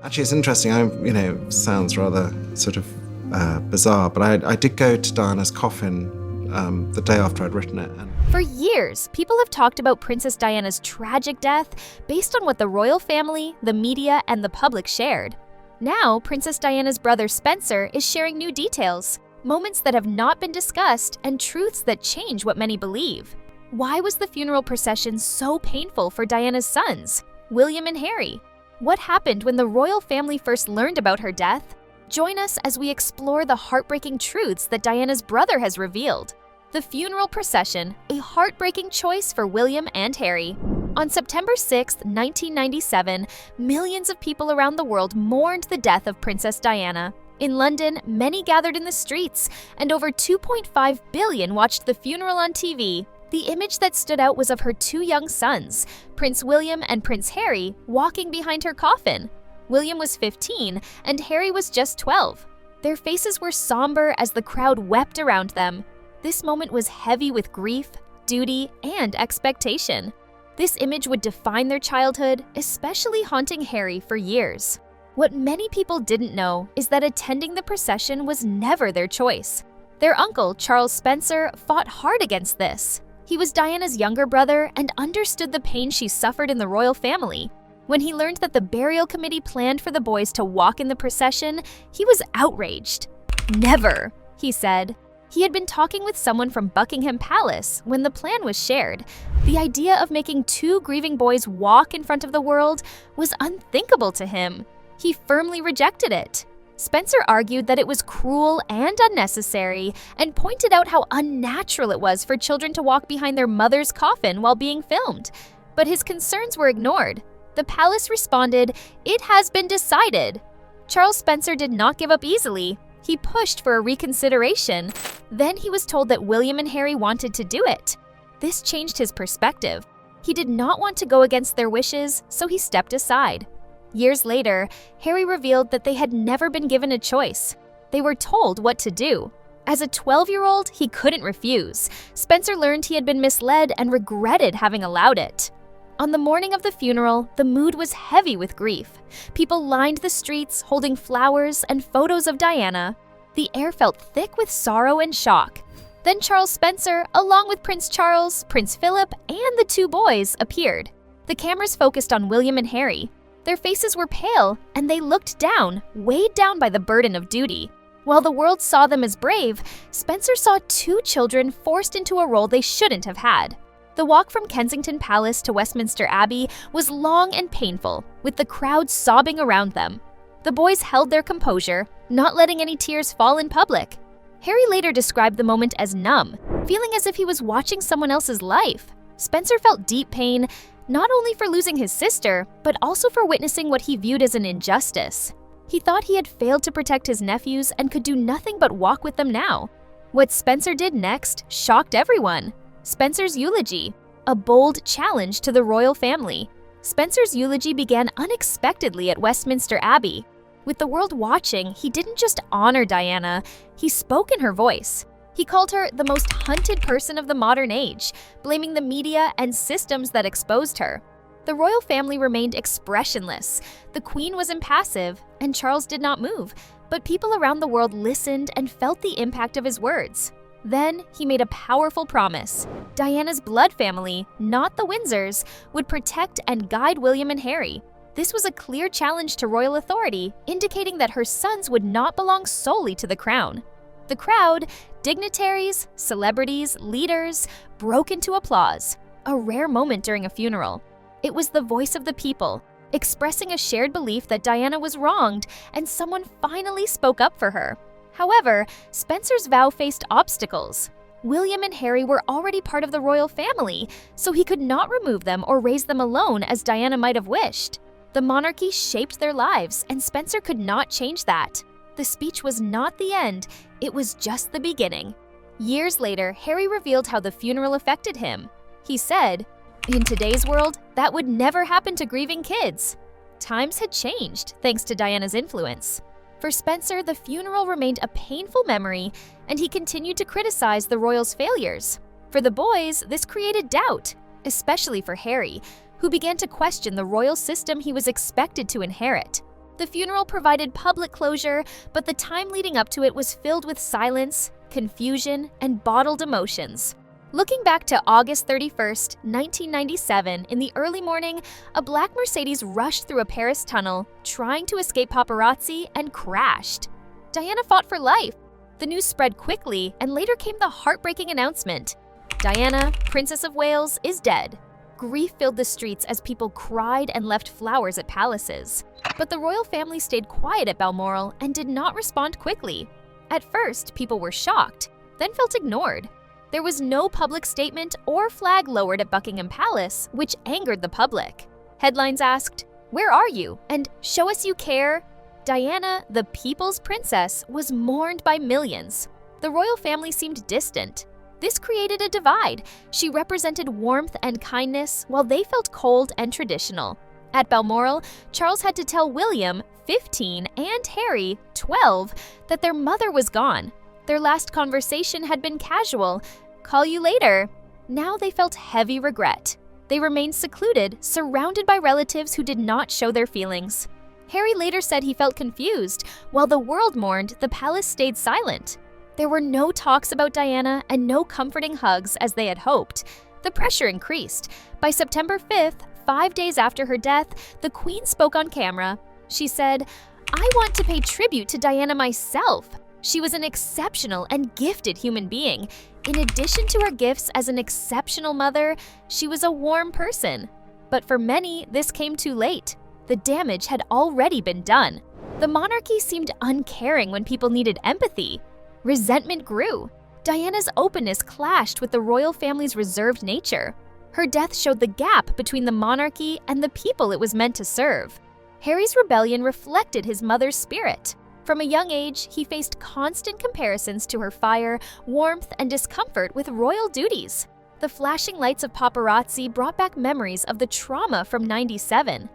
Actually, it's interesting. Sounds rather sort of bizarre, but I did go to Diana's coffin the day after I'd written it. And For years, people have talked about Princess Diana's tragic death based on what the royal family, the media, and the public shared. Now, Princess Diana's brother Spencer is sharing new details, moments that have not been discussed, and truths that change what many believe. Why was the funeral procession so painful for Diana's sons, William and Harry? What happened when the royal family first learned about her death? Join us as we explore the heartbreaking truths that Diana's brother has revealed. The funeral procession, a heartbreaking choice for William and Harry. On September 6, 1997, millions of people around the world mourned the death of Princess Diana. In London, many gathered in the streets, and over 2.5 billion watched the funeral on TV. The image that stood out was of her two young sons, Prince William and Prince Harry, walking behind her coffin. William was 15 and Harry was just 12. Their faces were somber as the crowd wept around them. This moment was heavy with grief, duty, and expectation. This image would define their childhood, especially haunting Harry for years. What many people didn't know is that attending the procession was never their choice. Their uncle, Charles Spencer, fought hard against this. He was Diana's younger brother and understood the pain she suffered in the royal family. When he learned that the burial committee planned for the boys to walk in the procession, he was outraged. "Never," he said. He had been talking with someone from Buckingham Palace when the plan was shared. The idea of making two grieving boys walk in front of the world was unthinkable to him. He firmly rejected it. Spencer argued that it was cruel and unnecessary and pointed out how unnatural it was for children to walk behind their mother's coffin while being filmed. But his concerns were ignored. The palace responded, "It has been decided." Charles Spencer did not give up easily. He pushed for a reconsideration. Then he was told that William and Harry wanted to do it. This changed his perspective. He did not want to go against their wishes, so he stepped aside. Years later, Harry revealed that they had never been given a choice. They were told what to do. As a 12-year-old, he couldn't refuse. Spencer learned he had been misled and regretted having allowed it. On the morning of the funeral, the mood was heavy with grief. People lined the streets holding flowers and photos of Diana. The air felt thick with sorrow and shock. Then Charles Spencer, along with Prince Charles, Prince Philip, and the two boys, appeared. The cameras focused on William and Harry. Their faces were pale, and they looked down, weighed down by the burden of duty. While the world saw them as brave, Spencer saw two children forced into a role they shouldn't have had. The walk from Kensington Palace to Westminster Abbey was long and painful, with the crowd sobbing around them. The boys held their composure, not letting any tears fall in public. Harry later described the moment as numb, feeling as if he was watching someone else's life. Spencer felt deep pain, not only for losing his sister, but also for witnessing what he viewed as an injustice. He thought he had failed to protect his nephews and could do nothing but walk with them now. What Spencer did next shocked everyone. Spencer's eulogy, a bold challenge to the royal family. Spencer's eulogy began unexpectedly at Westminster Abbey. With the world watching, he didn't just honor Diana, he spoke in her voice. He called her the most hunted person of the modern age, blaming the media and systems that exposed her. The royal family remained expressionless. The Queen was impassive, and Charles did not move, but people around the world listened and felt the impact of his words. Then he made a powerful promise. Diana's blood family, not the Windsors, would protect and guide William and Harry. This was a clear challenge to royal authority, indicating that her sons would not belong solely to the crown. The crowd, dignitaries, celebrities, leaders, broke into applause, a rare moment during a funeral. It was the voice of the people, expressing a shared belief that Diana was wronged, and someone finally spoke up for her. However, Spencer's vow faced obstacles. William and Harry were already part of the royal family, so he could not remove them or raise them alone as Diana might have wished. The monarchy shaped their lives, and Spencer could not change that. The speech was not the end, it was just the beginning. Years later, Harry revealed how the funeral affected him. He said, "In today's world, that would never happen to grieving kids." Times had changed thanks to Diana's influence. For Spencer, the funeral remained a painful memory, and he continued to criticize the royals' failures. For the boys, this created doubt, especially for Harry, who began to question the royal system he was expected to inherit. The funeral provided public closure, but the time leading up to it was filled with silence, confusion, and bottled emotions. Looking back to August 31st, 1997, in the early morning, a black Mercedes rushed through a Paris tunnel, trying to escape paparazzi, and crashed. Diana fought for life. The news spread quickly, and later came the heartbreaking announcement: Diana, Princess of Wales, is dead. Grief filled the streets as people cried and left flowers at palaces. But the royal family stayed quiet at Balmoral and did not respond quickly. At first, people were shocked, then felt ignored. There was no public statement or flag lowered at Buckingham Palace, which angered the public. Headlines asked, "Where are you?" and "Show us you care." Diana, the people's princess, was mourned by millions. The royal family seemed distant. This created a divide. She represented warmth and kindness, while they felt cold and traditional. At Balmoral, Charles had to tell William, 15, and Harry, 12, that their mother was gone. Their last conversation had been casual, "Call you later." Now they felt heavy regret. They remained secluded, surrounded by relatives who did not show their feelings. Harry later said he felt confused. While the world mourned, the palace stayed silent. There were no talks about Diana and no comforting hugs as they had hoped. The pressure increased. By September 5th, 5 days after her death, the Queen spoke on camera. She said, "I want to pay tribute to Diana myself. She was an exceptional and gifted human being. In addition to her gifts as an exceptional mother, she was a warm person." But for many, this came too late. The damage had already been done. The monarchy seemed uncaring when people needed empathy. Resentment grew. Diana's openness clashed with the royal family's reserved nature. Her death showed the gap between the monarchy and the people it was meant to serve. Harry's rebellion reflected his mother's spirit. From a young age, he faced constant comparisons to her fire, warmth, and discomfort with royal duties. The flashing lights of paparazzi brought back memories of the trauma from '97.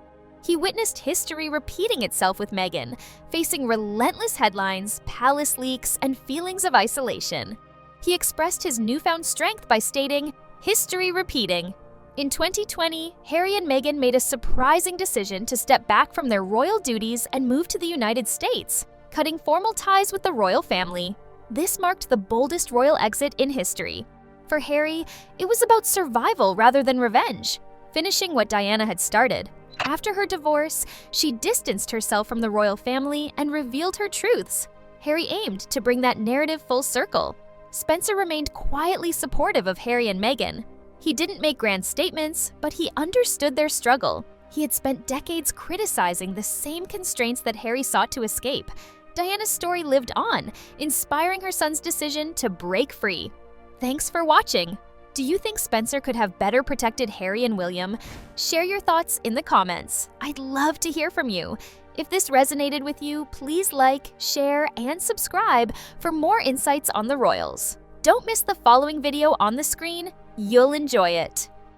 He witnessed history repeating itself with Meghan, facing relentless headlines, palace leaks, and feelings of isolation. He expressed his newfound strength by stating, "History repeating." In 2020, Harry and Meghan made a surprising decision to step back from their royal duties and move to the United States, cutting formal ties with the royal family. This marked the boldest royal exit in history. For Harry, it was about survival rather than revenge, finishing what Diana had started. After her divorce, she distanced herself from the royal family and revealed her truths. Harry aimed to bring that narrative full circle. Spencer remained quietly supportive of Harry and Meghan. He didn't make grand statements, but he understood their struggle. He had spent decades criticizing the same constraints that Harry sought to escape. Diana's story lived on, inspiring her son's decision to break free. Thanks for watching. Do you think Spencer could have better protected Harry and William? Share your thoughts in the comments. I'd love to hear from you. If this resonated with you, please like, share, and subscribe for more insights on the royals. Don't miss the following video on the screen. You'll enjoy it.